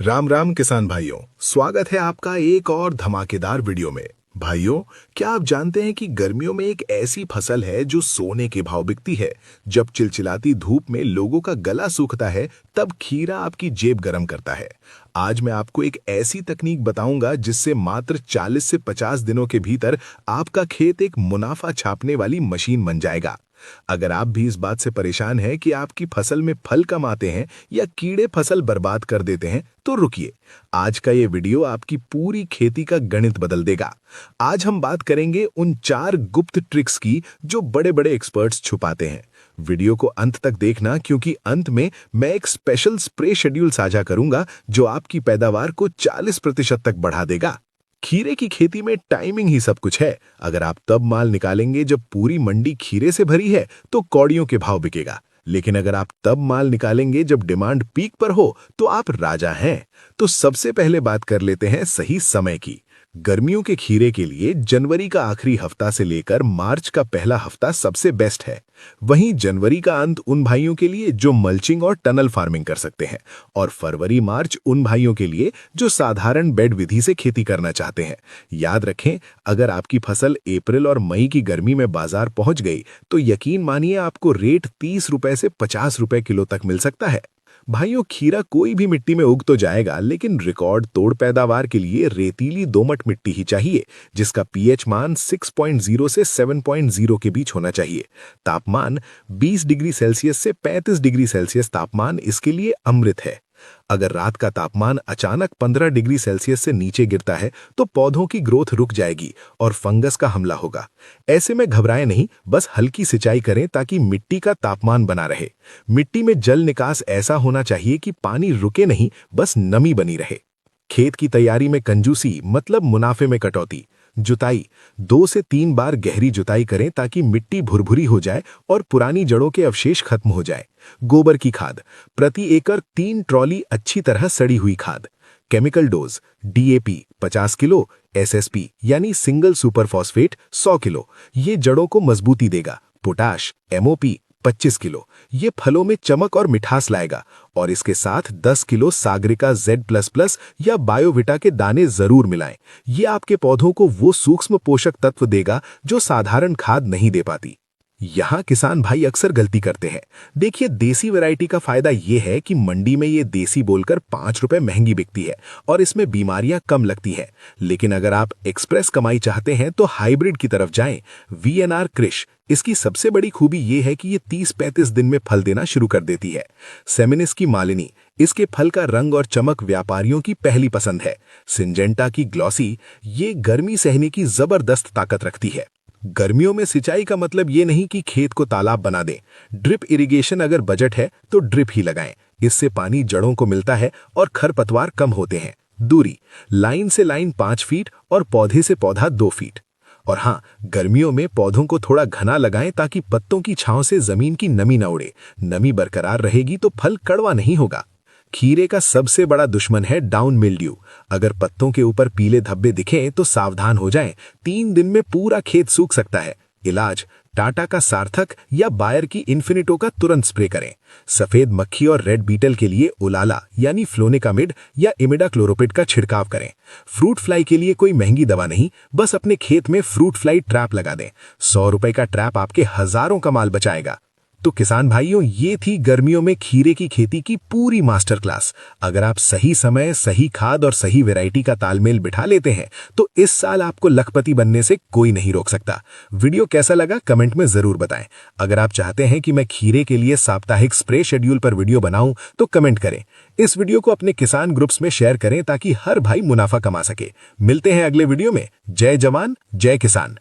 राम राम किसान भाइयों, स्वागत है आपका एक और धमाकेदार वीडियो में। भाइयों, क्या आप जानते हैं कि गर्मियों में एक ऐसी फसल है जो सोने के भाव बिकती है। जब चिलचिलाती धूप में लोगों का गला सूखता है, तब खीरा आपकी जेब गर्म करता है। आज मैं आपको एक ऐसी तकनीक बताऊंगा जिससे मात्र 40 से 50 दिनों के भीतर आपका खेत एक मुनाफा छापने वाली मशीन बन जाएगा। अगर आप भी इस बात से परेशान हैं कि आपकी फसल में फल कम आते हैं या कीड़े फसल बर्बाद कर देते हैं, तो रुकिए। आज का ये वीडियो आपकी पूरी खेती का गणित बदल देगा। आज हम बात करेंगे उन 4 गुप्त ट्रिक्स की जो बड़े-बड़े एक्सपर्ट्स छुपाते हैं। वीडियो को अंत तक देखना, क्योंकि अंत में मैं एक स्पेशल स्प्रे शेड्यूल साझा करूंगा जो आपकी पैदावार को 40% तक बढ़ा देगा। खीरे की खेती में टाइमिंग ही सब कुछ है। अगर आप तब माल निकालेंगे जब पूरी मंडी खीरे से भरी है, तो कौड़ियों के भाव बिकेगा। लेकिन अगर आप तब माल निकालेंगे जब डिमांड पीक पर हो, तो आप राजा हैं। तो सबसे पहले बात कर लेते हैं सही समय की। गर्मियों के खीरे के लिए जनवरी का आखिरी हफ्ता से लेकर मार्च का पहला हफ्ता सबसे बेस्ट है। वहीं जनवरी का अंत उन भाइयों के लिए जो मल्चिंग और टनल फार्मिंग कर सकते हैं, और फरवरी मार्च उन भाइयों के लिए जो साधारण बेड विधि से खेती करना चाहते हैं। याद रखें, अगर आपकी फसल अप्रैल और मई की गर्मी में बाजार पहुंच गई, तो यकीन मानिए आपको रेट 30 रुपए से 50 रुपए किलो तक मिल सकता है। भाइयों, खीरा कोई भी मिट्टी में उग तो जाएगा, लेकिन रिकॉर्ड तोड़ पैदावार के लिए रेतीली दोमट मिट्टी ही चाहिए, जिसका पीएच मान 6.0 से 7.0 के बीच होना चाहिए। तापमान 20 डिग्री सेल्सियस से 35 डिग्री सेल्सियस तापमान इसके लिए अमृत है। अगर रात का तापमान अचानक 15 डिग्री सेल्सियस से नीचे गिरता है, तो पौधों की ग्रोथ रुक जाएगी और फंगस का हमला होगा। ऐसे में घबराएं नहीं, बस हल्की सिंचाई करें ताकि मिट्टी का तापमान बना रहे। मिट्टी में जल निकास ऐसा होना चाहिए कि पानी रुके नहीं, बस नमी बनी रहे। खेत की तैयारी में कंजूसी मतलब मुनाफे में कटौती। जुताई 2 से 3 बार गहरी जुताई करें ताकि मिट्टी भुरभुरी हो जाए और पुरानी जड़ों के अवशेष खत्म हो जाए। गोबर की खाद प्रति एकड़ 3 ट्रॉली अच्छी तरह सड़ी हुई खाद। Chemical dose DAP 50 kilo, SSP यानी सिंगल सुपर फॉस्फेट 100 किलो, ये जड़ों को मजबूती देगा। पोटाश एमओपी 25 किलो, ये फलों में चमक और मिठास लाएगा। और इसके साथ 10 किलो सागरिका Z++ या बायोविटा के दाने जरूर मिलाएं। ये आपके पौधों को वो सूक्ष्म पोषक तत्व देगा जो साधारण खाद नहीं दे पाती। यहाँ किसान भाई अक्सर गलती करते हैं। देखिए, देसी वैरायटी का फायदा ये है कि मंडी में ये देसी बोलकर 5 रुपए महंगी बिकती है और इसमें बीमारियां कम लगती हैं। लेकिन अगर आप एक्सप्रेस कमाई चाहते हैं तो हाइब्रिड की तरफ जाएं। VNR कृष, इसकी सबसे बड़ी खूबी ये है कि ये 30-35 दिन में फल देना शुरू कर देती है। सेमिनिस की मालिनी, इसके फल का रंग और चमक व्यापारियों की पहली पसंद है। सिंजेंटा की ग्लॉसी, ये गर्मी सहने की जबरदस्त ताकत रखती है। गर्मियों में सिंचाई का मतलब ये नहीं कि खेत को तालाब बना दें। ड्रिप इरिगेशन अगर बजट है तो ड्रिप ही लगाएं। इससे पानी जड़ों को मिलता है और खरपतवार कम होते हैं। दूरी लाइन से लाइन 5 फीट और पौधे से पौधा 2 फीट। और हाँ, गर्मियों में पौधों को थोड़ा घना लगाएं ताकि पत्तों की छांव से जमीन की नमी न उड़े। नमी बरकरार रहेगी तो फल कड़वा नहीं होगा। खीरे का सबसे बड़ा दुश्मन है डाउन मिल्ड्यू। अगर पत्तों के ऊपर पीले धब्बे दिखें तो सावधान हो जाएं। 3 दिन में पूरा खेत सूख सकता है। इलाज टाटा का सार्थक या बायर की इन्फिनिटो का तुरंत स्प्रे करें। सफेद मक्खी और रेड बीटल के लिए उलाला यानी फ्लोनिकामिड या इमिडाक्लोरोपिड का छिड़काव करें। फ्रूट फ्लाई के लिए कोई महंगी दवा नहीं, बस अपने खेत में फ्रूट फ्लाई ट्रैप लगा दें। 100 रुपए का ट्रैप आपके हजारों का माल बचाएगा। तो किसान भाइयों, ये थी गर्मियों में खीरे की खेती की पूरी मास्टर क्लास। अगर आप सही समय, सही खाद और सही वैरायटी का तालमेल बिठा लेते हैं, तो इस साल आपको लखपति बनने से कोई नहीं रोक सकता। वीडियो कैसा लगा कमेंट में जरूर बताएं। अगर आप चाहते हैं कि मैं खीरे के लिए साप्ताहिक स्प्रे शेड्यूल पर वीडियो बनाऊं, तो कमेंट करें। इस वीडियो को अपने किसान ग्रुप्स में शेयर करें ताकि हर भाई मुनाफा कमा सके। मिलते हैं अगले वीडियो में। जय जवान, जय किसान।